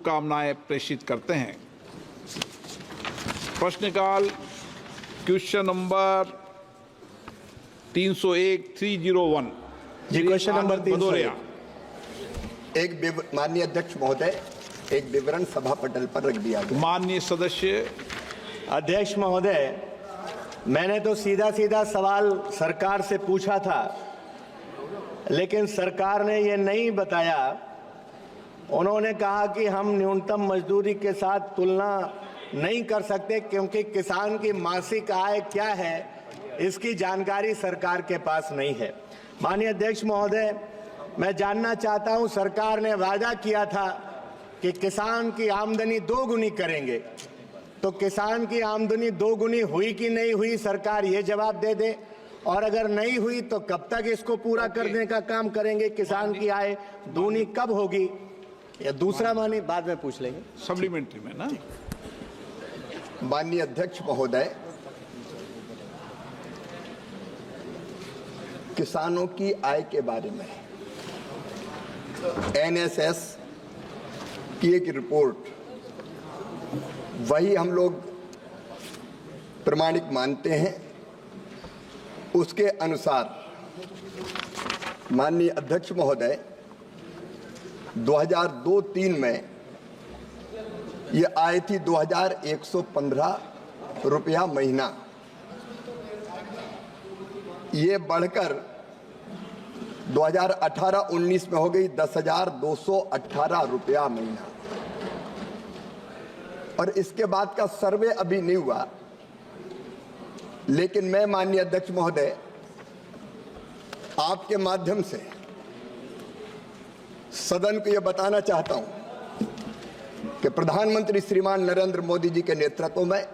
कामनाएं प्रेषित करते हैं। प्रश्नकाल क्वेश्चन नंबर 301 जी, क्वेश्चन नंबर 301। माननीय अध्यक्ष महोदय, एक विवरण सभा पटल पर रख दिया गया। माननीय सदस्य। अध्यक्ष महोदय, मैंने तो सीधा सीधा सवाल सरकार से पूछा था, लेकिन सरकार ने ये नहीं बताया। उन्होंने कहा कि हम न्यूनतम मजदूरी के साथ तुलना नहीं कर सकते क्योंकि किसान की मासिक आय क्या है इसकी जानकारी सरकार के पास नहीं है। माननीय अध्यक्ष महोदय, मैं जानना चाहता हूं, सरकार ने वादा किया था कि किसान की आमदनी दोगुनी करेंगे, तो किसान की आमदनी दोगुनी हुई कि नहीं हुई, सरकार ये जवाब दे दे। और अगर नहीं हुई तो कब तक इसको पूरा करने का काम करेंगे? किसान की आय दूनी कब होगी? या दूसरा मानी बाद में पूछ लेंगे, सप्लीमेंट्री में ना। माननीय अध्यक्ष महोदय, किसानों की आय के बारे में एनएसएस की एक रिपोर्ट, वही हम लोग प्रमाणिक मानते हैं। उसके अनुसार माननीय अध्यक्ष महोदय 2002-03 में ये आय थी 2115 रुपया महीना। ये बढ़कर 2018-19 में हो गई 10,218 रुपया महीना। और इसके बाद का सर्वे अभी नहीं हुआ, लेकिन मैं माननीय अध्यक्ष महोदय आपके माध्यम से सदन को यह बताना चाहता हूं कि प्रधानमंत्री श्रीमान नरेंद्र मोदी जी के नेतृत्व में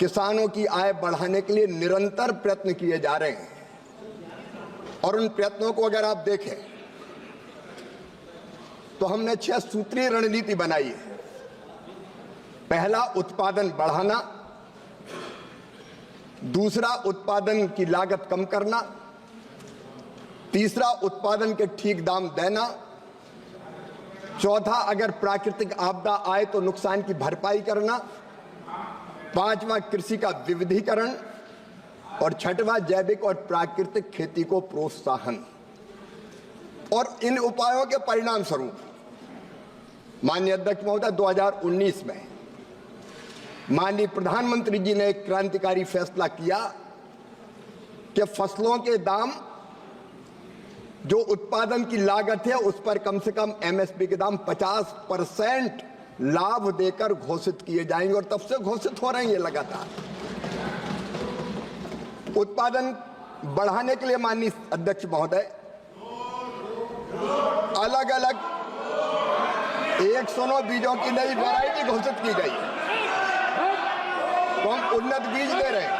किसानों की आय बढ़ाने के लिए निरंतर प्रयत्न किए जा रहे हैं। और उन प्रयत्नों को अगर आप देखें तो हमने 6 सूत्रीय रणनीति बनाई है। पहला, उत्पादन बढ़ाना। दूसरा, उत्पादन की लागत कम करना। तीसरा, उत्पादन के ठीक दाम देना। चौथा, अगर प्राकृतिक आपदा आए तो नुकसान की भरपाई करना। पांचवा, कृषि का विविधीकरण। और छठवां, जैविक और प्राकृतिक खेती को प्रोत्साहन। और इन उपायों के परिणाम स्वरूप माननीय अध्यक्ष महोदय 2019 में माननीय प्रधानमंत्री जी ने एक क्रांतिकारी फैसला किया कि फसलों के दाम, जो उत्पादन की लागत है उस पर कम से कम एमएसपी के दाम 50% लाभ देकर घोषित किए जाएंगे। और तब से घोषित हो रहे हैं ये लगातार। उत्पादन बढ़ाने के लिए माननीय अध्यक्ष महोदय अलग अलग 109 बीजों की नई वैरायटी घोषित की गई, तो हम उन्नत बीज दे रहे हैं,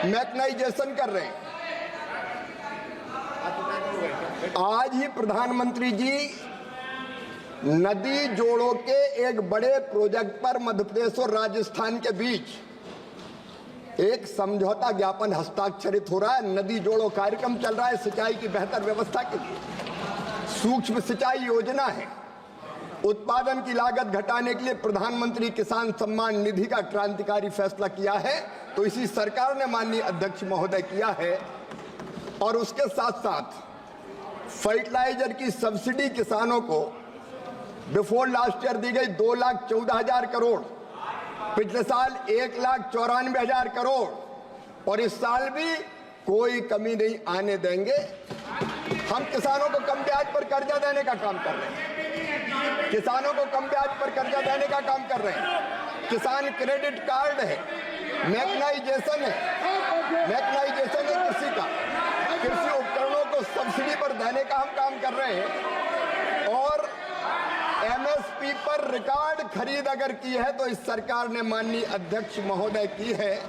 मैकेनाइजेशन कर रहे हैं। आज ही प्रधानमंत्री जी नदी जोड़ों के एक बड़े प्रोजेक्ट पर मध्य प्रदेश और राजस्थान के बीच एक समझौता ज्ञापन हस्ताक्षरित हो रहा है। नदी जोड़ो कार्यक्रम चल रहा है सिंचाई की बेहतर व्यवस्था के लिए। सूक्ष्म सिंचाई योजना है। उत्पादन की लागत घटाने के लिए प्रधानमंत्री किसान सम्मान निधि का क्रांतिकारी फैसला किया है, तो इसी सरकार ने माननीय अध्यक्ष महोदय किया है। और उसके साथ साथ फर्टिलाइजर की सब्सिडी किसानों को बिफोर लास्ट ईयर दी गई 2,14,000 करोड़, पिछले साल 1,94,000 करोड़, और इस साल भी कोई कमी नहीं आने देंगे। हम किसानों को कम ब्याज पर कर्जा देने का काम कर रहे हैं। किसानों को कम ब्याज पर कर्जा देने का काम कर रहे हैं। किसान क्रेडिट कार्ड है, मैकेनाइजेशन है, कृषि का, कृषि उपकरणों को सब्सिडी पर देने का हम काम कर रहे हैं। और एमएसपी पर रिकॉर्ड खरीद अगर की है तो इस सरकार ने माननीय अध्यक्ष महोदय की है।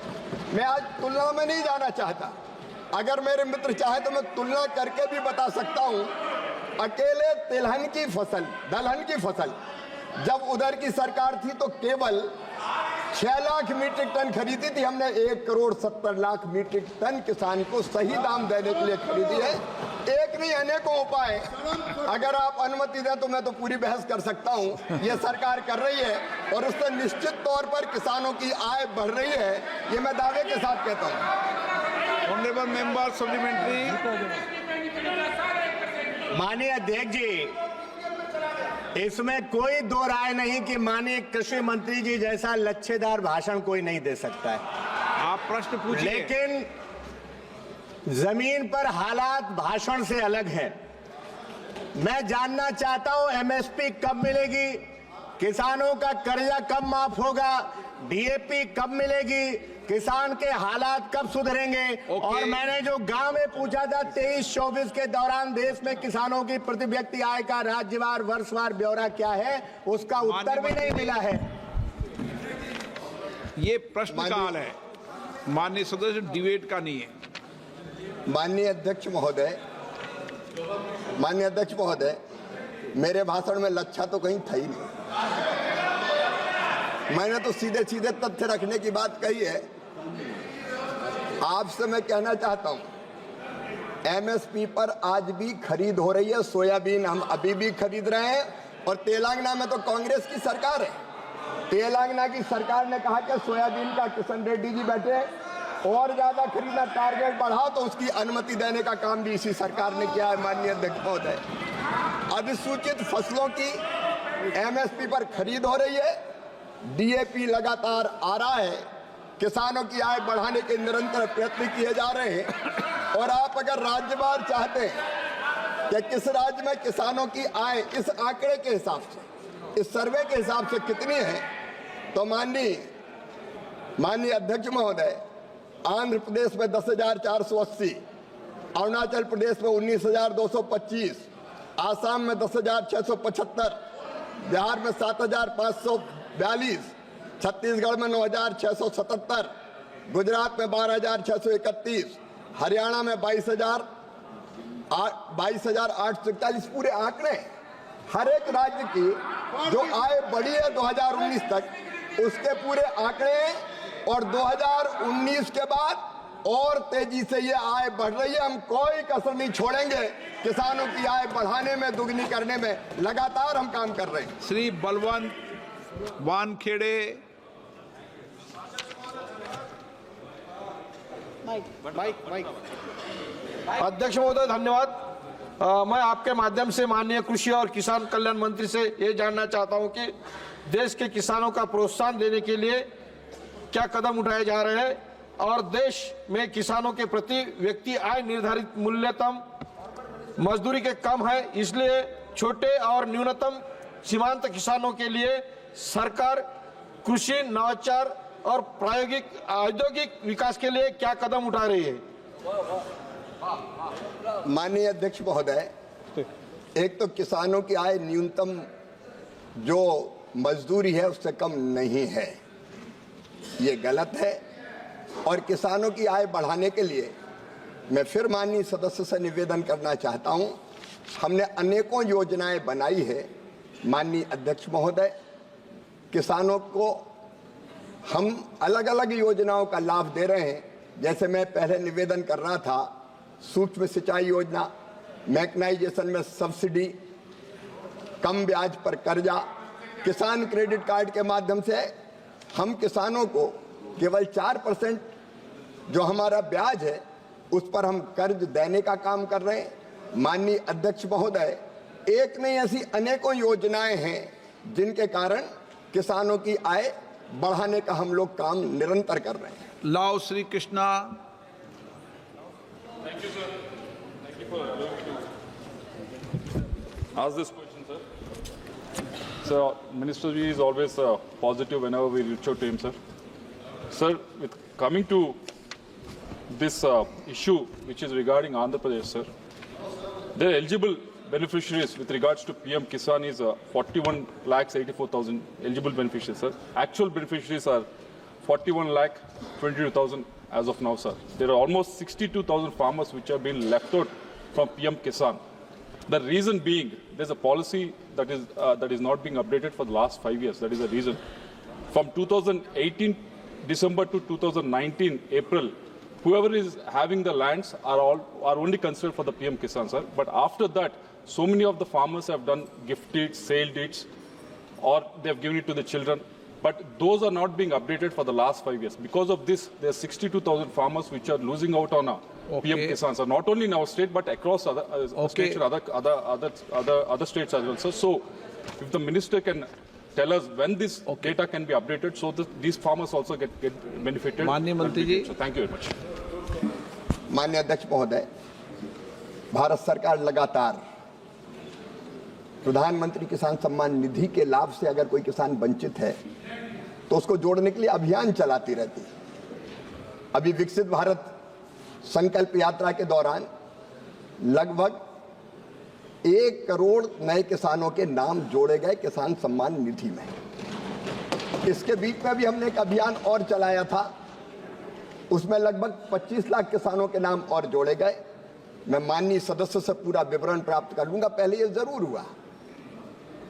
मैं आज तुलना में नहीं जाना चाहता, अगर मेरे मित्र चाहे तो मैं तुलना करके भी बता सकता हूं। अकेले तिलहन की फसल, दलहन की फसल जब उधर की सरकार थी तो केवल 6 लाख मीट्रिक टन खरीदी थी हमने। 1,70,00,000 मीट्रिक टन किसान को सही दाम देने के लिए खरीदी है। एक नहीं अनेकों उपाय, अगर आप अनुमति दें तो मैं तो पूरी बहस कर सकता हूं। ये सरकार कर रही है और उससे निश्चित तौर पर किसानों की आय बढ़ रही है, ये मैं दावे के साथ कहता हूं। Honourable member supplementary. माननीय अध्यक्ष जी, इसमें कोई दो राय नहीं कि माननीय कृषि मंत्री जी जैसा लच्छेदार भाषण कोई नहीं दे सकता है, आप प्रश्न पूछिए। लेकिन जमीन पर हालात भाषण से अलग हैं। मैं जानना चाहता हूं एमएसपी कब मिलेगी, किसानों का कर्जा कब माफ होगा, डीएपी कब मिलेगी, किसान के हालात कब सुधरेंगे। और मैंने जो गांव में पूछा था 23-24 के दौरान देश में किसानों की प्रति व्यक्ति आय का राज्यवार वर्षवार ब्यौरा क्या है, उसका उत्तर भी नहीं मिला है। ये प्रश्न काल है, माननीय सदस्य, डिबेट का नहीं है। माननीय अध्यक्ष महोदय, मेरे भाषण में लच्छा तो कहीं था ही नहीं। मैंने तो सीधे सीधे तथ्य रखने की बात कही है। आपसे मैं कहना चाहता हूं, एमएसपी पर आज भी खरीद हो रही है। सोयाबीन हम अभी भी खरीद रहे हैं और तेलंगाना में तो कांग्रेस की सरकार है। तेलंगाना की सरकार ने कहा कि सोयाबीन का किशन रेड्डी जी बैठे और ज्यादा खरीदना, टारगेट बढ़ाओ, तो उसकी अनुमति देने का काम भी इसी सरकार ने किया है। माननीय अध्यक्ष महोदय, अधिसूचित फसलों की एमएसपी पर खरीद हो रही है, डीएपी लगातार आ रहा है, किसानों की आय बढ़ाने के निरंतर प्रयत्न किए जा रहे हैं। और आप अगर राज्यवार चाहते हैं कि किस राज्य में किसानों की आय इस आंकड़े के हिसाब से, इस सर्वे के हिसाब से कितनी है, तो माननीय अध्यक्ष महोदय, आंध्र प्रदेश में 10,480, अरुणाचल प्रदेश में 19,225, आसाम में 10,675, बिहार में 7,542, छत्तीसगढ़ में 9,677, गुजरात में 12,631, हरियाणा में 22,841। पूरे आंकड़े, हर एक राज्य की जो आय बढ़ी है 2019 तक, उसके पूरे आंकड़े, और 2019 के बाद और तेजी से ये आय बढ़ रही है। हम कोई कसर नहीं छोड़ेंगे, किसानों की आय बढ़ाने में, दुगनी करने में लगातार हम काम कर रहे हैं। श्री बलवंत वानखेड़े। अध्यक्ष महोदय, धन्यवाद। मैं आपके माध्यम से माननीय कृषि और किसान कल्याण मंत्री से ये जानना चाहता हूं कि देश के किसानों का प्रोत्साहन देने के लिए क्या कदम उठाए जा रहे हैं, और देश में किसानों के प्रति व्यक्ति आय निर्धारित मूल्यतम मजदूरी के कम है, इसलिए छोटे और न्यूनतम सीमांत किसानों के लिए सरकार कृषि नवाचार और प्रायोगिक औद्योगिक विकास के लिए क्या कदम उठा रही है। माननीय अध्यक्ष महोदय, एक तो किसानों की आय न्यूनतम जो मजदूरी है उससे कम नहीं है, ये गलत है। और किसानों की आय बढ़ाने के लिए मैं फिर माननीय सदस्य से निवेदन करना चाहता हूं, हमने अनेकों योजनाएं बनाई है। माननीय अध्यक्ष महोदय, किसानों को हम अलग अलग योजनाओं का लाभ दे रहे हैं। जैसे मैं पहले निवेदन कर रहा था, सूक्ष्म सिंचाई योजना, मैकेनाइजेशन में सब्सिडी, कम ब्याज पर कर्जा, किसान क्रेडिट कार्ड के माध्यम से हम किसानों को केवल 4% जो हमारा ब्याज है उस पर हम कर्ज देने का काम कर रहे हैं। माननीय अध्यक्ष महोदय, एक नहीं ऐसी अनेकों योजनाएं हैं जिनके कारण किसानों की आय बढ़ाने का हम लोग काम निरंतर कर रहे हैं। लाओ Shri Krishna. Thank you, sir. Thank you for allowing me to ask this question, sir. So, Minister Ji is always positive whenever we reach out to him, sir. Sir, with coming to this issue, which is regarding Andhra Pradesh, sir, the eligible beneficiaries with regards to PM Kisan is 41,84,000 eligible beneficiaries, sir. Actual beneficiaries are 41,22,000 as of now, sir. There are almost 62,000 farmers which have been left out from PM Kisan. The reason being, there's a policy that is not being updated for the last 5 years. That is the reason. From 2018 December to 2019 April, whoever is having the lands are only considered for the PM Kisan, sir. But after that, so many of the farmers have done gift deeds, sale deeds, or they have given it to the children. But those are not being updated for the last 5 years. Because of this, there are 62,000 farmers which are losing out on PM Kisan, sir. Not only in our state, but across other states and other states as well, sir. So, if the minister can tell us when this data can be updated, so that these farmers also get benefited. माननीय मंत्री जी, so thank you very much. माननीय अध्यक्ष महोदय, भारत सरकार लगातार प्रधानमंत्री किसान सम्मान निधि के लाभ से अगर कोई किसान वंचित है तो उसको जोड़ने के लिए अभियान चलाती रहती है। अभी विकसित भारत संकल्प यात्रा के दौरान लगभग 1 करोड़ नए किसानों के नाम जोड़े गए किसान सम्मान निधि में। इसके बीच में भी हमने एक अभियान और चलाया था, उसमें लगभग 25 लाख किसानों के नाम और जोड़े गए। मैं माननीय सदस्य से पूरा विवरण प्राप्त कर लूंगा। पहले ये जरूर हुआ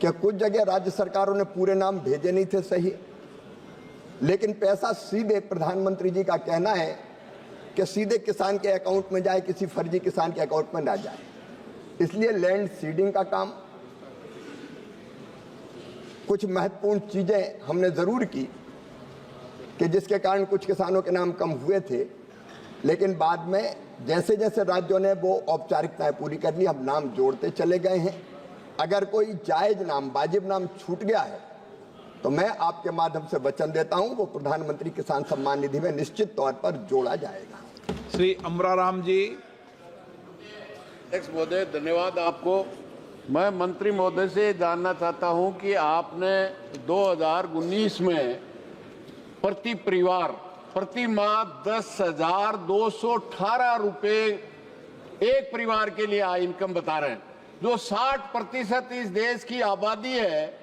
कि कुछ जगह राज्य सरकारों ने पूरे नाम भेजे नहीं थे सही, लेकिन पैसा सीधे प्रधानमंत्री जी का कहना है कि सीधे किसान के अकाउंट में जाए, किसी फर्जी किसान के अकाउंट में ना जाए। इसलिए लैंड सीडिंग का काम, कुछ महत्वपूर्ण चीजें हमने जरूर की कि जिसके कारण कुछ किसानों के नाम कम हुए थे, लेकिन बाद में जैसे जैसे राज्यों ने वो औपचारिकताएं पूरी कर ली, हम नाम जोड़ते चले गए हैं। अगर कोई जायज नाम, वाजिब नाम छूट गया है तो मैं आपके माध्यम से वचन देता हूं वो प्रधानमंत्री किसान सम्मान निधि में निश्चित तौर पर जोड़ा जाएगा। श्री अमराराम जी। अध्यक्ष महोदय, धन्यवाद आपको। मैं मंत्री महोदय से जानना चाहता हूं कि आपने 2019 में प्रति परिवार प्रति माह 10,218 रुपए एक परिवार के लिए इनकम बता रहे हैं, जो 60% इस देश की आबादी है,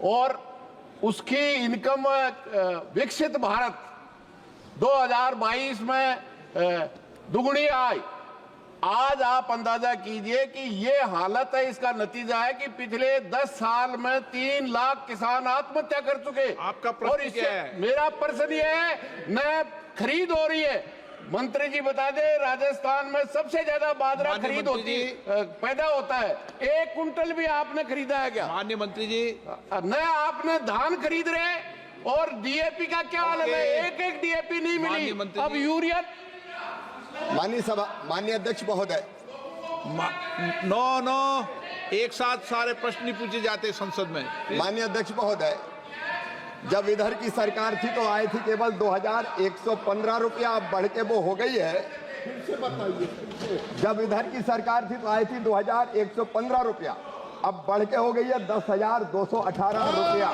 और उसकी इनकम विकसित भारत 2022 में दुगुनी आई। आज आप अंदाजा कीजिए कि ये हालत है, इसका नतीजा है कि पिछले 10 साल में 3 लाख किसान आत्महत्या कर चुके। आपका प्रश्न क्या है? मेरा प्रश्न ये है, न खरीद हो रही है। मंत्री जी बता दे, राजस्थान में सबसे ज्यादा बाजरा खरीद होती पैदा होता है। 1 कुंटल भी आपने खरीदा है क्या? माननीय मंत्री जी, न आपने धान खरीद रहे, और डीएपी का क्या हाल है? एक डीएपी नहीं मिली, अब यूरिया। माननीय अध्यक्ष महोदय, नो एक साथ सारे प्रश्न नहीं पूछे जाते संसद में। माननीय अध्यक्ष महोदय, जब इधर की सरकार थी तो आई थी केवल 2,115 रुपया, अब बढ़ के वो हो गई है। जब इधर की सरकार थी तो आई थी 2,115 रुपया, अब बढ़ के हो गई है 10,218 रुपया।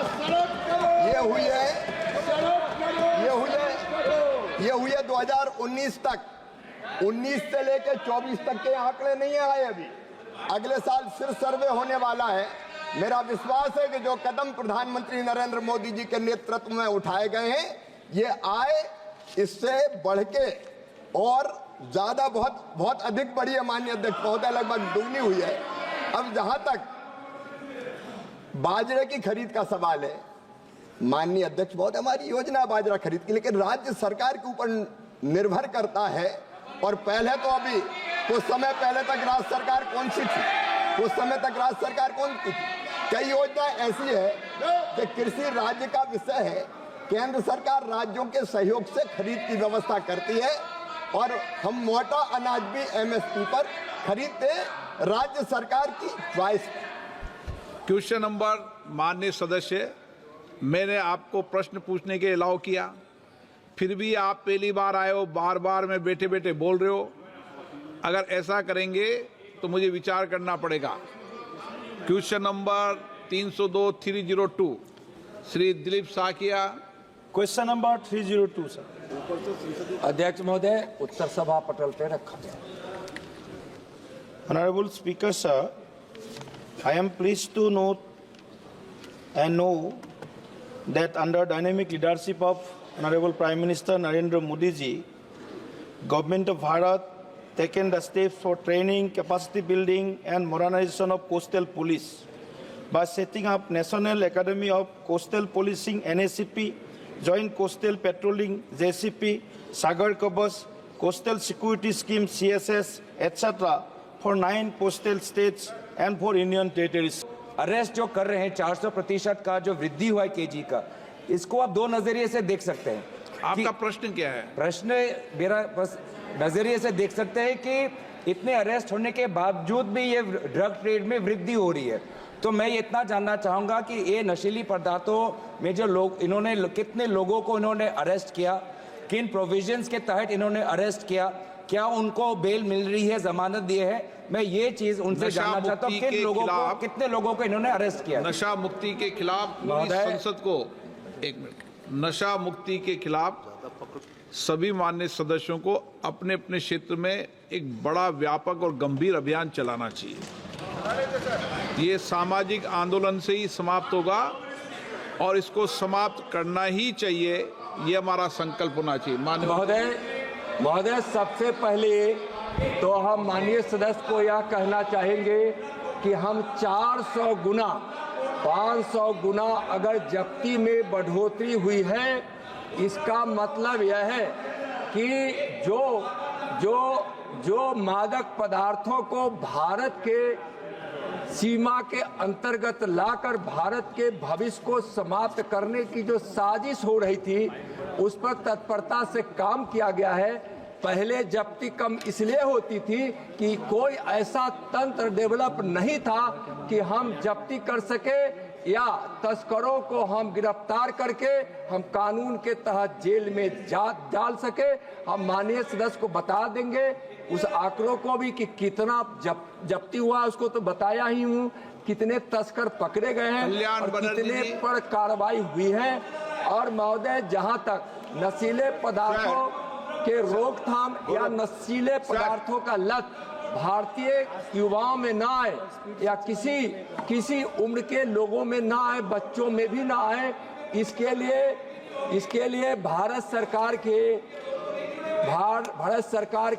ये हुई है 2019 तक। 19 से लेकर 24 तक के आंकड़े नहीं आए अभी। अगले साल फिर सर्वे होने वाला है। मेरा विश्वास है कि जो कदम प्रधानमंत्री नरेंद्र मोदी जी के नेतृत्व में उठाए गए हैं, ये आए इससे बढ़ के और ज्यादा बहुत अधिक बढ़ी है। माननीय अध्यक्ष महोदय, लगभग दुगनी हुई है। अब जहां तक बाजरे की खरीद का सवाल है, माननीय अध्यक्ष महोदय, हमारी योजना बाजरा खरीद की, लेकिन राज्य सरकार के ऊपर निर्भर करता है। और पहले तो अभी कुछ समय पहले तक राज्य सरकार कौन सी थी? कुछ समय तक राज्य सरकार कौन सी थी? कई योजना ऐसी है कि कृषि राज्य का विषय है, केंद्र सरकार राज्यों के सहयोग से खरीद की व्यवस्था करती है, और हम मोटा अनाज भी एमएसपी पर खरीदते राज्य सरकार की च्वाइस। क्वेश्चन नंबर, माननीय सदस्य, मैंने आपको प्रश्न पूछने के अलाउ किया, फिर भी आप पहली बार आए हो, बार बार में बैठे बैठे बोल रहे हो। अगर ऐसा करेंगे तो मुझे विचार करना पड़ेगा। Question number 302 Shri Dilip Saikia. Question number 302 sir. अध्यक्ष महोदय, उत्तर सभा पटल पे रखा गया। Honorable Speaker, sir, I am pleased to note and know that under dynamic leadership of Honorable Prime Minister Narendra Modi ji, Government of Bharat taken the steps for training, capacity building and modernization of coastal police by setting up National Academy of Coastal Policing NACP, Joint Coastal Patrolling JCP, Sagar Kavach, Coastal Security Scheme (CSS), etc., for 9 coastal states and 4 union territories. Arrest जो कर रहे हैं 400% का जो वृद्धि हुआ है KG का, इसको आप दो नजरिए से देख सकते हैं। आपका प्रश्न क्या है? प्रश्न मेरा बस नजरिए से देख सकते हैं कि इतने अरेस्ट होने के बावजूद भी ये ड्रग ट्रेड में वृद्धि हो रही है। तो मैं ये इतना जानना चाहूंगा कि ये नशीली पदार्थों में जो लोग इन्होंने कितने लोगों को इन्होंने अरेस्ट किया, किन प्रोविजंस के तहत इन्होंने अरेस्ट किया, क्या उनको बेल मिल रही है, जमानत दिए है? मैं ये चीज उनसे जानना चाहता हूँ, किन लोगों को, कितने लोगों को इन्होंने अरेस्ट किया? नशा मुक्ति के खिलाफ पूरी संसद को, एक मिनट, नशा मुक्ति के खिलाफ सभी माननीय सदस्यों को अपने अपने क्षेत्र में एक बड़ा व्यापक और गंभीर अभियान चलाना चाहिए। ये सामाजिक आंदोलन से ही समाप्त होगा और इसको समाप्त करना ही चाहिए, ये हमारा संकल्प होना चाहिए। महोदय, सबसे पहले तो हम माननीय सदस्य को यह कहना चाहेंगे कि हम 400 गुना 500 गुना अगर जब्ती में बढ़ोतरी हुई है, इसका मतलब यह है कि जो मादक पदार्थों को भारत के सीमा के अंतर्गत लाकर भारत के भविष्य को समाप्त करने की जो साजिश हो रही थी, उस पर तत्परता से काम किया गया है। पहले जब्ती कम इसलिए होती थी कि कोई ऐसा तंत्र डेवलप नहीं था कि हम जब्ती कर सके या तस्करों को हम गिरफ्तार करके हम कानून के तहत जेल में डाल सके। हम माननीय सदस्य को बता देंगे उस आंकड़ों को भी कि कितना जब्ती हुआ, उसको तो बताया ही हूँ, कितने तस्कर पकड़े गए हैं और कितने पर कार्रवाई हुई है। और महोदय, जहाँ तक नशीले पदार्थों के रोकथाम या नशीले पदार्थों का लत भारतीय युवाओं में ना आए या किसी उम्र के लोगों में ना आए, बच्चों में भी ना आए, इसके लिए भारत सरकार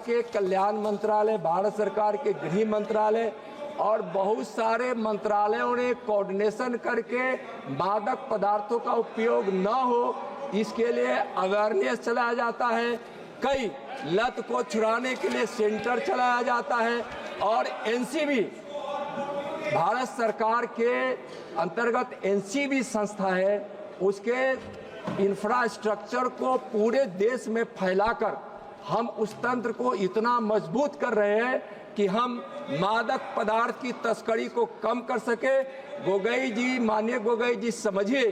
के कल्याण मंत्रालय, भारत सरकार के गृह मंत्रालय और बहुत सारे मंत्रालयों ने कोऑर्डिनेशन करके मादक पदार्थों का उपयोग न हो, इसके लिए अवेयरनेस चलाया जाता है। कई लत को छुड़ाने के लिए सेंटर चलाया जाता है और एनसीबी, भारत सरकार के अंतर्गत एनसीबी संस्था है, उसके इंफ्रास्ट्रक्चर को पूरे देश में फैलाकर हम उस तंत्र को इतना मजबूत कर रहे हैं कि हम मादक पदार्थ की तस्करी को कम कर सके। गोगोई जी, माननीय गोगोई जी, समझिए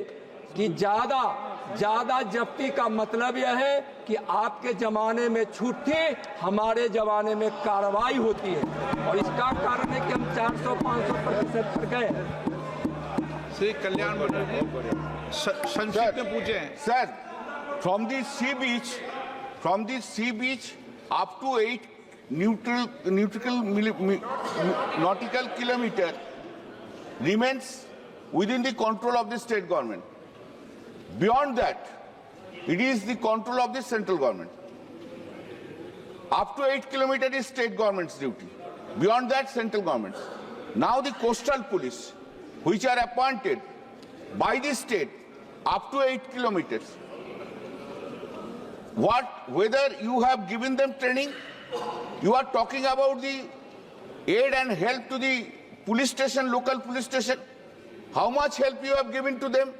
कि ज्यादा जब्ती का मतलब यह है कि आपके जमाने में छूट थी, हमारे जमाने में कार्रवाई होती है और इसका कारण है कि हम 400-500% पर गए। श्री कल्याण मंत्री संक्षिप्त में पूछे। Sir, from the sea beach up to 8 nautical kilometer remains within the control of the state government. Beyond that, it is the control of the central government. Up to 8 kilometers is state government's duty. Beyond that, central government. Now the coastal police, which are appointed by the state up to 8 kilometers, whether you have given them training, you are talking about the aid and help to the police station, local police station. How much help you have given to them?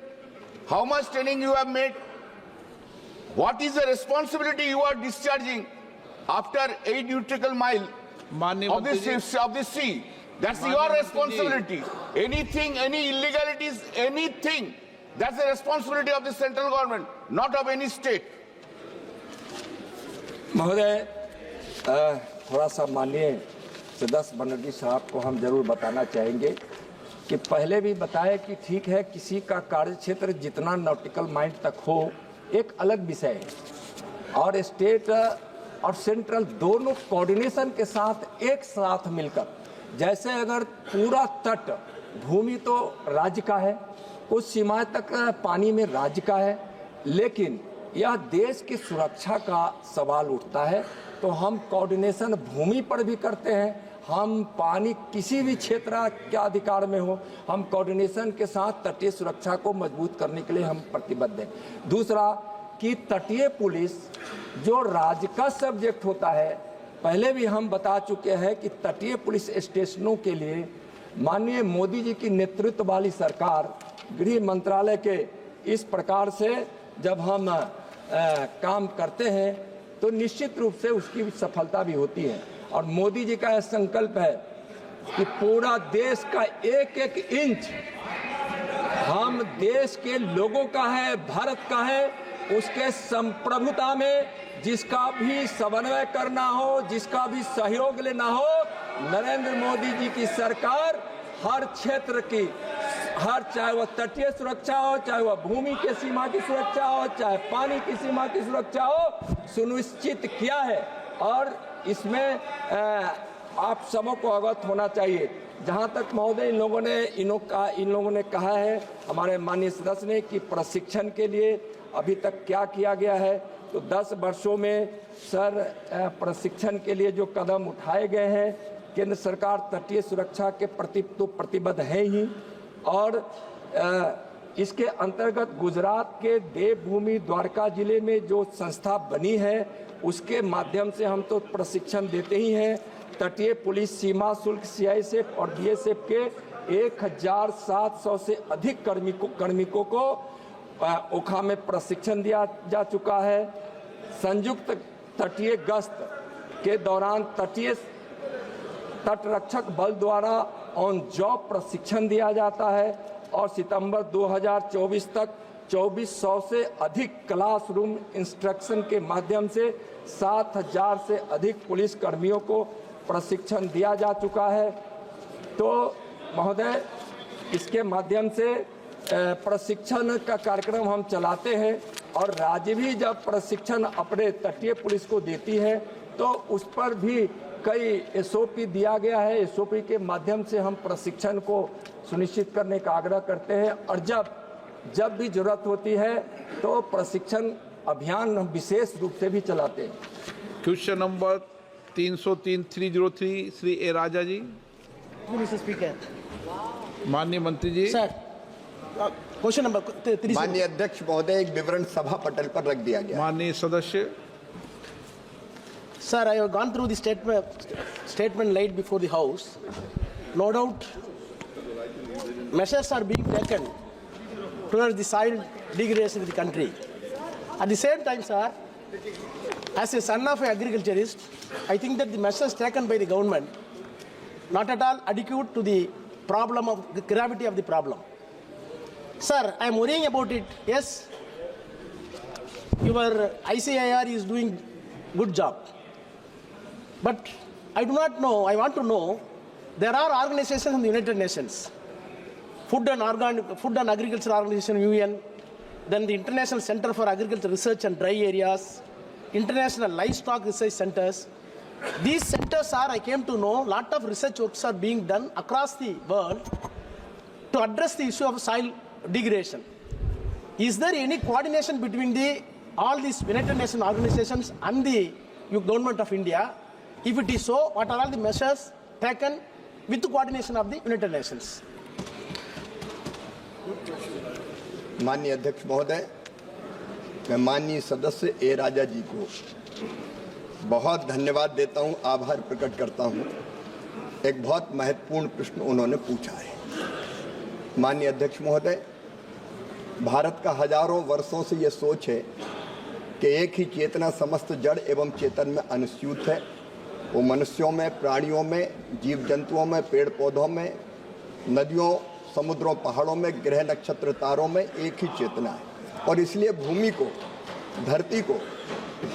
How much training you have made? What is the responsibility you are discharging after 8 nautical mile of the sea? That's your responsibility. Anything, any illegalities, anything, that's the responsibility of the central government, not of any state. महोदय, थोड़ा सा माननीय सदस्य बनर्जी साहब को हम जरूर बताना चाहेंगे कि पहले भी बताया कि ठीक है, किसी का कार्य क्षेत्र जितना नॉटिकल माइल तक हो एक अलग विषय है और स्टेट और सेंट्रल दोनों कोऑर्डिनेशन के साथ एक साथ मिलकर, जैसे अगर पूरा तट भूमि तो राज्य का है, कुछ सीमाएं तक पानी में राज्य का है, लेकिन यह देश की सुरक्षा का सवाल उठता है तो हम कोऑर्डिनेशन भूमि पर भी करते हैं। हम पानी किसी भी क्षेत्र के अधिकार में हो, हम कोऑर्डिनेशन के साथ तटीय सुरक्षा को मजबूत करने के लिए हम प्रतिबद्ध हैं। दूसरा कि तटीय पुलिस जो राज्य का सब्जेक्ट होता है, पहले भी हम बता चुके हैं कि तटीय पुलिस स्टेशनों के लिए माननीय मोदी जी की नेतृत्व वाली सरकार, गृह मंत्रालय के इस प्रकार से जब हम काम करते हैं तो निश्चित रूप से उसकी सफलता भी होती है। और मोदी जी का यह संकल्प है कि पूरा देश का एक एक इंच हम देश के लोगों का है, भारत का है, उसके संप्रभुता में जिसका भी समन्वय करना हो, जिसका भी सहयोग लेना हो, नरेंद्र मोदी जी की सरकार हर क्षेत्र की, हर चाहे वह तटीय सुरक्षा हो, चाहे वह भूमि के सीमा की सुरक्षा हो, चाहे पानी की सीमा की सुरक्षा हो, सुनिश्चित किया है। और इसमें आप सबों को अवगत होना चाहिए। जहां तक महोदय इन लोगों ने कहा है, हमारे माननीय सदस्य ने, कि प्रशिक्षण के लिए अभी तक क्या किया गया है, तो 10 वर्षों में सर प्रशिक्षण के लिए जो कदम उठाए गए हैं, केंद्र सरकार तटीय सुरक्षा के प्रति तो प्रतिबद्ध है ही, और इसके अंतर्गत गुजरात के देवभूमि द्वारका जिले में जो संस्था बनी है उसके माध्यम से हम तो प्रशिक्षण देते ही हैं। तटीय पुलिस, सीमा शुल्क, सीआईएसएफ और बीएसएफ के 1700 से अधिक कार्मिकों को ओखा में प्रशिक्षण दिया जा चुका है। संयुक्त तटीय गश्त के दौरान तटीय तटरक्षक बल द्वारा ऑन जॉब प्रशिक्षण दिया जाता है और सितंबर 2024 तक 2400 से अधिक क्लासरूम इंस्ट्रक्शन के माध्यम से 7000 से अधिक पुलिस कर्मियों को प्रशिक्षण दिया जा चुका है। तो महोदय, इसके माध्यम से प्रशिक्षण का कार्यक्रम हम चलाते हैं और राज्य भी जब प्रशिक्षण अपने तटीय पुलिस को देती है तो उस पर भी कई एसओपी दिया गया है। एसओपी के माध्यम से हम प्रशिक्षण को सुनिश्चित करने का आग्रह करते हैं और जब भी जरूरत होती है तो प्रशिक्षण अभियान हम विशेष रूप से भी चलाते हैं। क्वेश्चन नंबर 303 श्री ए राजा जी। मिस्टर स्पीकर, माननीय मंत्री जी। Sir, question number 3। माननीय अध्यक्ष महोदय, एक विवरण सभा पटल पर रख दिया गया। माननीय सदस्य। Sir, I have gone through the statement laid before the House. No doubt, measures are being taken towards the soil degradation of the country. At the same time, sir, as a son of an agriculturist, I think that the measures taken by the government not at all adequate to the problem of the gravity of the problem. Sir, I am worrying about it. Yes, your ICIR is doing good job. But I do not know, I want to know, there are organizations in the United Nations, Food and Agriculture Organization, UN, then the International Center for Agriculture Research and Dry Areas, International Livestock Research Centers. These centers are, I came to know, lot of research works are being done across the world to address the issue of soil degradation. Is there any coordination between all these United Nations organizations and the government of India? If it is so, what are all the measures taken with the coordination of the United Nations? माननीय अध्यक्ष महोदय, मैं माननीय सदस्य ए राजा जी को बहुत धन्यवाद देता हूं, आभार प्रकट करता हूं। एक बहुत महत्वपूर्ण प्रश्न उन्होंने पूछा है। माननीय अध्यक्ष महोदय, भारत का हजारों वर्षों से ये सोच है कि एक ही चेतना समस्त जड़ एवं चेतन में अनुस्यूत है। वो मनुष्यों में, प्राणियों में, जीव जंतुओं में, पेड़ पौधों में, नदियों, समुद्रों, पहाड़ों में, ग्रह नक्षत्र तारों में एक ही चेतना है। और इसलिए भूमि को, धरती को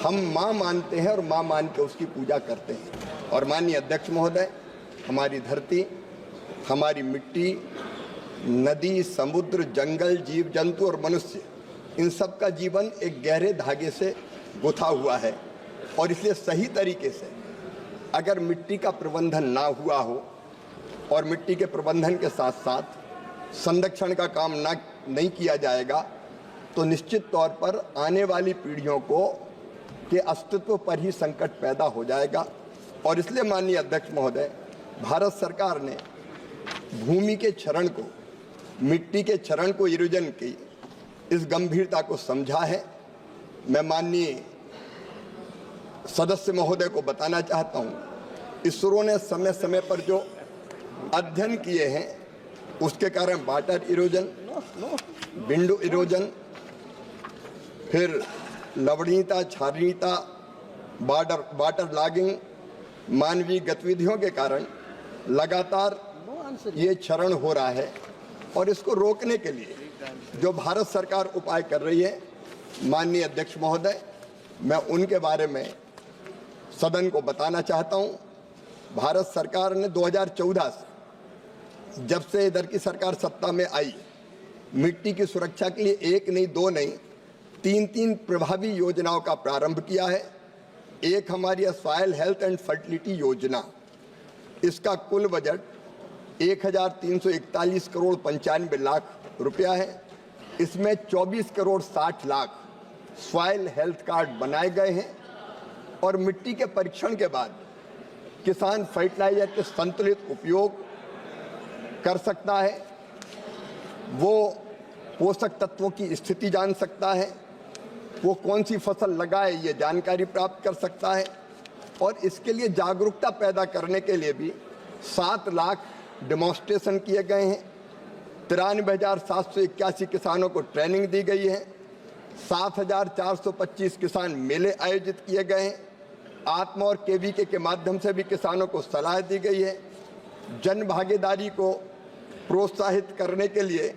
हम माँ मानते हैं और माँ मान के उसकी पूजा करते हैं। और माननीय अध्यक्ष महोदय, हमारी धरती, हमारी मिट्टी, नदी, समुद्र, जंगल, जीव जंतु और मनुष्य, इन सब का जीवन एक गहरे धागे से गुथा हुआ है। और इसलिए सही तरीके से अगर मिट्टी का प्रबंधन ना हुआ हो और मिट्टी के प्रबंधन के साथ साथ संरक्षण का काम नहीं किया जाएगा तो निश्चित तौर पर आने वाली पीढ़ियों के अस्तित्व पर ही संकट पैदा हो जाएगा। और इसलिए माननीय अध्यक्ष महोदय, भारत सरकार ने भूमि के क्षरण को, मिट्टी के क्षरण को, इरोजन की इस गंभीरता को समझा है। मैं माननीय सदस्य महोदय को बताना चाहता हूं, इसरो ने समय समय पर जो अध्ययन किए हैं उसके कारण वाटर इरोजन, विंडो इरोजन, फिर लवणीयता, क्षारीयता, वाटर लॉगिंग, मानवीय गतिविधियों के कारण लगातार ये क्षरण हो रहा है। और इसको रोकने के लिए जो भारत सरकार उपाय कर रही है, माननीय अध्यक्ष महोदय, मैं उनके बारे में सदन को बताना चाहता हूं। भारत सरकार ने 2014 से, जब से इधर की सरकार सत्ता में आई, मिट्टी की सुरक्षा के लिए एक नहीं, दो नहीं, तीन प्रभावी योजनाओं का प्रारंभ किया है। एक हमारी सॉइल हेल्थ एंड फर्टिलिटी योजना, इसका कुल बजट 1341 करोड़ 95 लाख रुपया है। इसमें 24 crore 60 lakh soil health card बनाए गए हैं और मिट्टी के परीक्षण के बाद किसान फर्टिलाइजर के संतुलित उपयोग कर सकता है, वो पोषक तत्वों की स्थिति जान सकता है, वो कौन सी फसल लगाए ये जानकारी प्राप्त कर सकता है। और इसके लिए जागरूकता पैदा करने के लिए भी 7 लाख डेमोन्स्ट्रेशन किए गए हैं। 93,781 किसानों को ट्रेनिंग दी गई है। 7,425 किसान मेले आयोजित किए गए हैं। आत्मा और केवीके के माध्यम से भी किसानों को सलाह दी गई है। जन भागीदारी को प्रोत्साहित करने के लिए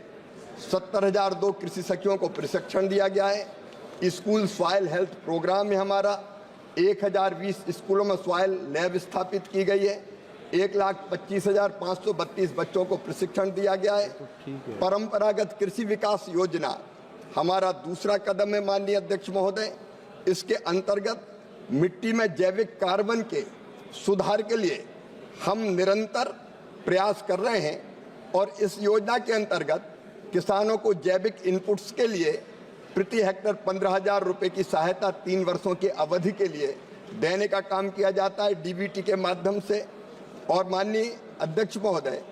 70,002 कृषि सखियों को प्रशिक्षण दिया गया है। स्कूल सॉइल हेल्थ प्रोग्राम है हमारा। 1020 स्कूलों में सॉइल लैब स्थापित की गई है। 1,25,532 बच्चों को प्रशिक्षण दिया गया है। परंपरागत कृषि विकास योजना हमारा दूसरा कदम है माननीय अध्यक्ष महोदय। इसके अंतर्गत मिट्टी में जैविक कार्बन के सुधार के लिए हम निरंतर प्रयास कर रहे हैं और इस योजना के अंतर्गत किसानों को जैविक इनपुट्स के लिए प्रति हेक्टर 15,000 रुपये की सहायता 3 वर्षों की अवधि के लिए देने का काम किया जाता है डीबीटी के माध्यम से। और माननीय अध्यक्ष महोदय,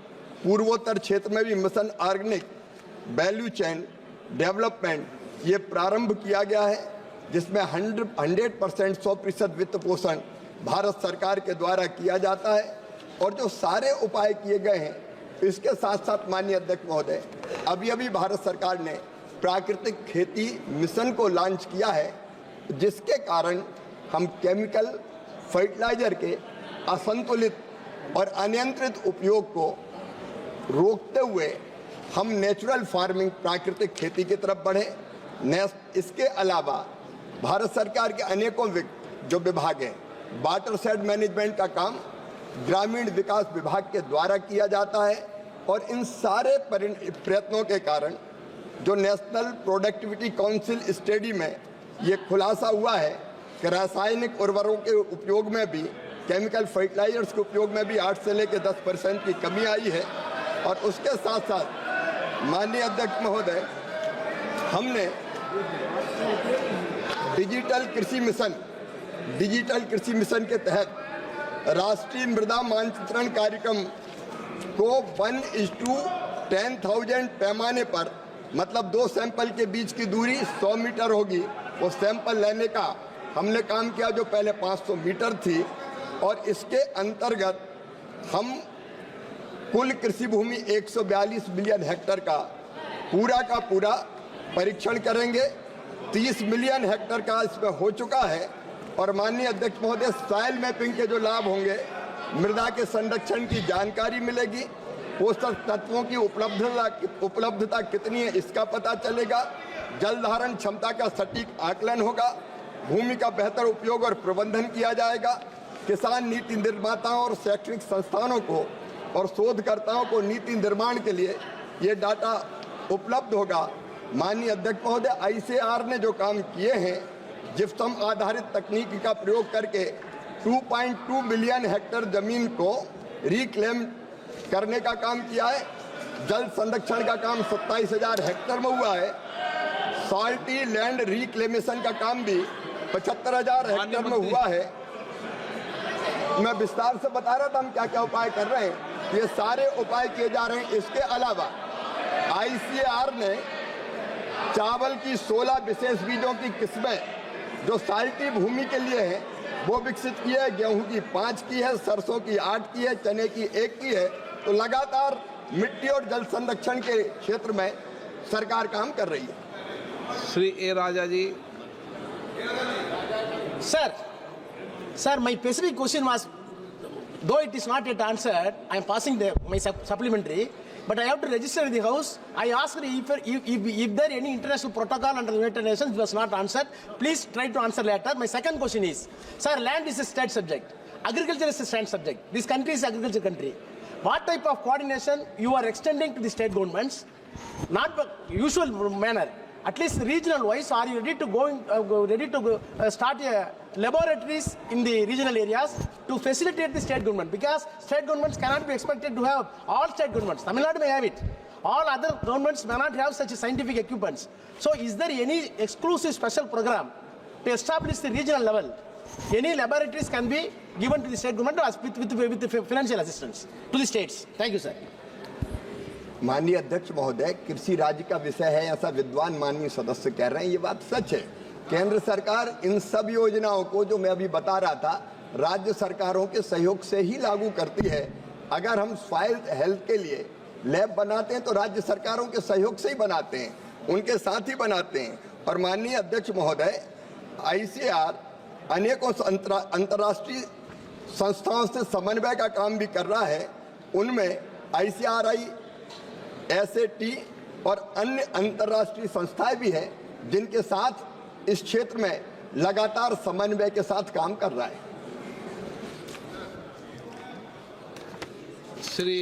पूर्वोत्तर क्षेत्र में भी mission organic value chain development ये प्रारंभ किया गया है, जिसमें 100% 100% वित्त पोषण भारत सरकार के द्वारा किया जाता है। और जो सारे उपाय किए गए हैं, इसके साथ साथ माननीय अध्यक्ष महोदय, अभी भारत सरकार ने प्राकृतिक खेती मिशन को लॉन्च किया है, जिसके कारण हम केमिकल फर्टिलाइजर के असंतुलित और अनियंत्रित उपयोग को रोकते हुए हम नेचुरल फार्मिंग, प्राकृतिक खेती की तरफ बढ़े। इसके अलावा भारत सरकार के अनेकों जो विभाग हैं, वाटर शेड मैनेजमेंट का काम ग्रामीण विकास विभाग के द्वारा किया जाता है। और इन सारे प्रयत्नों के कारण जो नेशनल प्रोडक्टिविटी काउंसिल स्टडी में ये खुलासा हुआ है कि रासायनिक उर्वरकों के उपयोग में भी, केमिकल फर्टिलाइजर्स के उपयोग में भी 8 से लेकर 10% की कमी आई है। और उसके साथ साथ माननीय अध्यक्ष महोदय, हमने डिजिटल कृषि मिशन के तहत राष्ट्रीय मृदा मानचित्रण कार्यक्रम को 1:10,000 पैमाने पर, मतलब 2 सैंपल के बीच की दूरी 100 मीटर होगी, वो सैंपल लेने का हमने काम किया, जो पहले 500 मीटर थी। और इसके अंतर्गत हम कुल कृषि भूमि 142 मिलियन हेक्टेयर का पूरा परीक्षण करेंगे। 30 मिलियन हेक्टेयर का इसमें हो चुका है। और माननीय अध्यक्ष महोदय, सॉइल मैपिंग के जो लाभ होंगे, मृदा के संरक्षण की जानकारी मिलेगी, पोषक तत्वों की उपलब्धता कितनी है इसका पता चलेगा, जल धारण क्षमता का सटीक आकलन होगा, भूमि का बेहतर उपयोग और प्रबंधन किया जाएगा। किसान नीति निर्माताओं और शैक्षणिक संस्थानों को और शोधकर्ताओं को नीति निर्माण के लिए ये डाटा उपलब्ध होगा। माननीय अध्यक्ष महोदय, ICAR ने जो काम किए हैं, जिप्सम आधारित तकनीक का प्रयोग करके 2.2 मिलियन हेक्टेयर जमीन को रिक्लेम करने का काम किया है। जल संरक्षण का काम 27,000 हेक्टेयर में हुआ है। सॉल्टी लैंड रिक्लेमेशन का काम भी 75,000 हेक्टेयर में हुआ है। मैं विस्तार से बता रहा था हम क्या क्या उपाय कर रहे हैं। ये सारे उपाय किए जा रहे हैं। इसके अलावा ICAR ने चावल की 16 विशेष बीजों की किस्में जो साल्टी भूमि के लिए है वो विकसित की है। गेहूं की 5 की है, सरसों की 8 की है, चने की 1 की है। तो लगातार मिट्टी और जल संरक्षण के क्षेत्र में सरकार काम कर रही है। श्री ए राजा जी। Sir, my specific question was, though it is not yet answered, I am passing my supplementary, but I have to register in the House. I asked if there any international protocol under the United Nations, it was not answered. Please try to answer later. My second question is, sir, land is a state subject. Agriculture is a state subject. This country is an agriculture country. What type of coordination you are extending to the state governments? Not the usual manner. At least regional wise, are you ready to start laboratories in the regional areas to facilitate the state government? Because state governments cannot be expected to have, all state governments, Tamil Nadu may have it, all other governments may not have such scientific equipments. So is there any exclusive special program to establish the regional level? Any laboratories can be given to the state government with financial assistance to the states. Thank you, sir. माननीय अध्यक्ष महोदय, कृषि राज्य का विषय है ऐसा विद्वान माननीय सदस्य कह रहे हैं, ये बात सच है। केंद्र सरकार इन सब योजनाओं को जो मैं अभी बता रहा था राज्य सरकारों के सहयोग से ही लागू करती है। अगर हम सॉइल हेल्थ के लिए लैब बनाते हैं तो राज्य सरकारों के सहयोग से ही बनाते हैं, उनके साथ ही बनाते हैं। और माननीय अध्यक्ष महोदय, ICAR अनेकों अंतर्राष्ट्रीय संस्थाओं से समन्वय का काम भी कर रहा है। उनमें ICRI, SAT और अन्य अंतर्राष्ट्रीय संस्थाएं भी हैं जिनके साथ इस क्षेत्र में लगातार समन्वय के साथ काम कर रहा है। श्री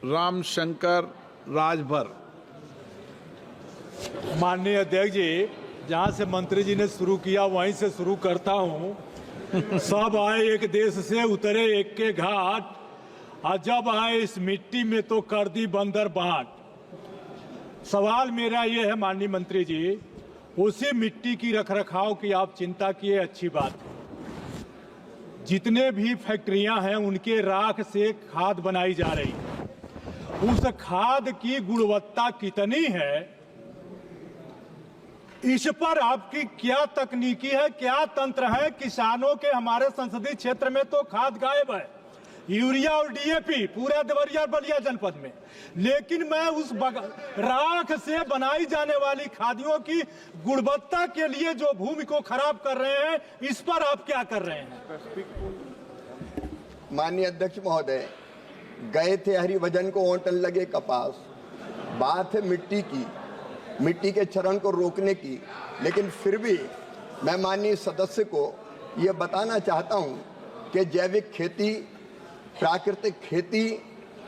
रामशंकर राजभर। माननीय अध्यक्ष जी, जहां से मंत्री जी ने शुरू किया वहीं से शुरू करता हूं। सब आए एक देश से, उतरे एक के घाट, और जब आए इस मिट्टी में तो कर दी बंदर बाट। सवाल मेरा ये है माननीय मंत्री जी, उसी मिट्टी की रखरखाव की आप चिंता किए, अच्छी बात है। जितने भी फैक्ट्रियां हैं उनके राख से खाद बनाई जा रही है। उस खाद की गुणवत्ता कितनी है, इस पर आपकी क्या तकनीकी है, क्या तंत्र है? किसानों के हमारे संसदीय क्षेत्र में तो खाद गायब है, यूरिया और DAP पूरा देवरिया बलिया जनपद में, लेकिन मैं उस राख से बनाई जाने वाली खादियों की गुणवत्ता के लिए जो भूमि को खराब कर रहे हैं, इस पर आप क्या कर रहे हैं? माननीय अध्यक्ष महोदय, गए थे हरिभजन को ओंटन लगे कपास। बात है मिट्टी के क्षरण को रोकने की, लेकिन फिर भी मैं माननीय सदस्य को ये बताना चाहता हूँ कि जैविक खेती, प्राकृतिक खेती,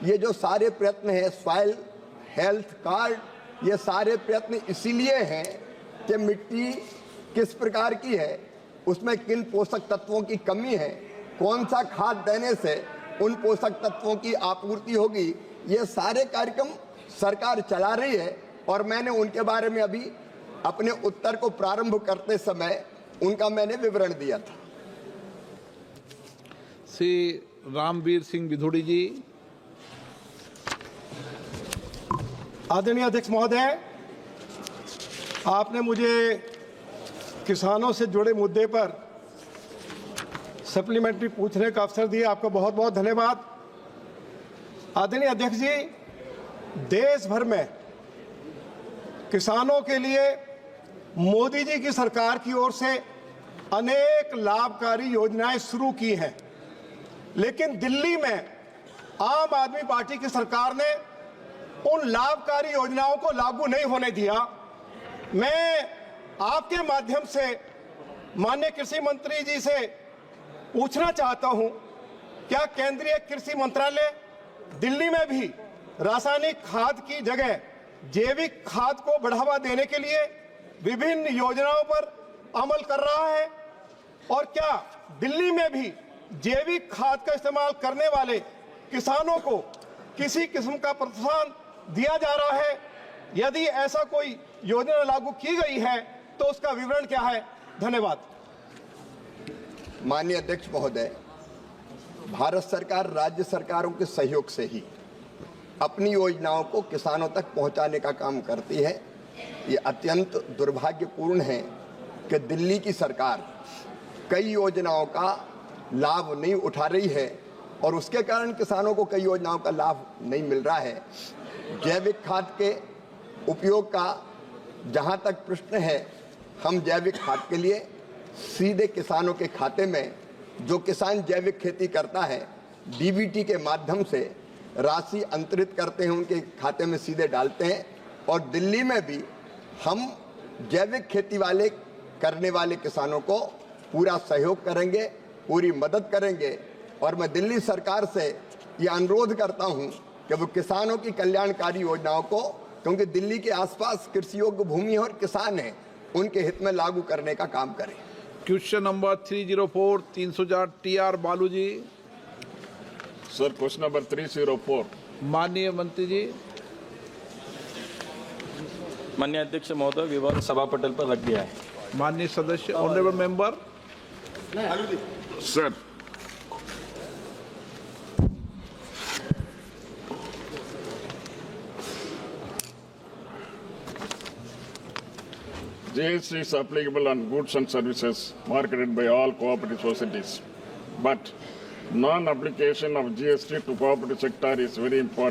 ये जो सारे प्रयत्न हैं, सॉइल हेल्थ कार्ड, ये सारे प्रयत्न इसीलिए हैं कि मिट्टी किस प्रकार की है, उसमें किन पोषक तत्वों की कमी है, कौन सा खाद देने से उन पोषक तत्वों की आपूर्ति होगी, ये सारे कार्यक्रम सरकार चला रही है। और मैंने उनके बारे में अभी अपने उत्तर को प्रारंभ करते समय उनका मैंने विवरण दिया था। श्री रामवीर सिंह विधुड़ी जी। आदरणीय अध्यक्ष महोदय, आपने मुझे किसानों से जुड़े मुद्दे पर सप्लीमेंट्री पूछने का अवसर दिया, आपका बहुत बहुत धन्यवाद। आदरणीय अध्यक्ष जी, देश भर में किसानों के लिए मोदी जी की सरकार की ओर से अनेक लाभकारी योजनाएं शुरू की हैं, लेकिन दिल्ली में आम आदमी पार्टी की सरकार ने उन लाभकारी योजनाओं को लागू नहीं होने दिया। मैं आपके माध्यम से माननीय कृषि मंत्री जी से पूछना चाहता हूं, क्या केंद्रीय कृषि मंत्रालय दिल्ली में भी रासायनिक खाद की जगह जैविक खाद को बढ़ावा देने के लिए विभिन्न योजनाओं पर अमल कर रहा है? और क्या दिल्ली में भी जैविक खाद का इस्तेमाल करने वाले किसानों को किसी किस्म का प्रोत्साहन दिया जा रहा है? यदि ऐसा कोई योजना लागू की गई है तो उसका विवरण क्या है? धन्यवाद। माननीय अध्यक्ष महोदय, भारत सरकार राज्य सरकारों के सहयोग से ही अपनी योजनाओं को किसानों तक पहुंचाने का काम करती है। ये अत्यंत दुर्भाग्यपूर्ण है कि दिल्ली की सरकार कई योजनाओं का लाभ नहीं उठा रही है और उसके कारण किसानों को कई योजनाओं का लाभ नहीं मिल रहा है। जैविक खाद के उपयोग का जहां तक प्रश्न है, हम जैविक खाद के लिए सीधे किसानों के खाते में, जो किसान जैविक खेती करता है, डीबीटी के माध्यम से राशि अंतरित करते हैं, उनके खाते में सीधे डालते हैं। और दिल्ली में भी हम जैविक खेती करने वाले किसानों को पूरा सहयोग करेंगे, पूरी मदद करेंगे। और मैं दिल्ली सरकार से ये अनुरोध करता हूं कि वो किसानों की कल्याणकारी योजनाओं को, क्योंकि दिल्ली के आसपास कृषि योग्य भूमि है और किसान हैं, उनके हित में लागू करने का काम करें। Question number 304 304 TR. बालू जी। Sir, question number 304. माननीय मंत्री जी। माननीय अध्यक्ष महोदय, विवाद सभा पटल पर रख दिया है। माननीय सदस्य, honourable member. Sir, GST is applicable on goods and services marketed by all cooperative societies, but non-application of GST to cooperative sector is very important.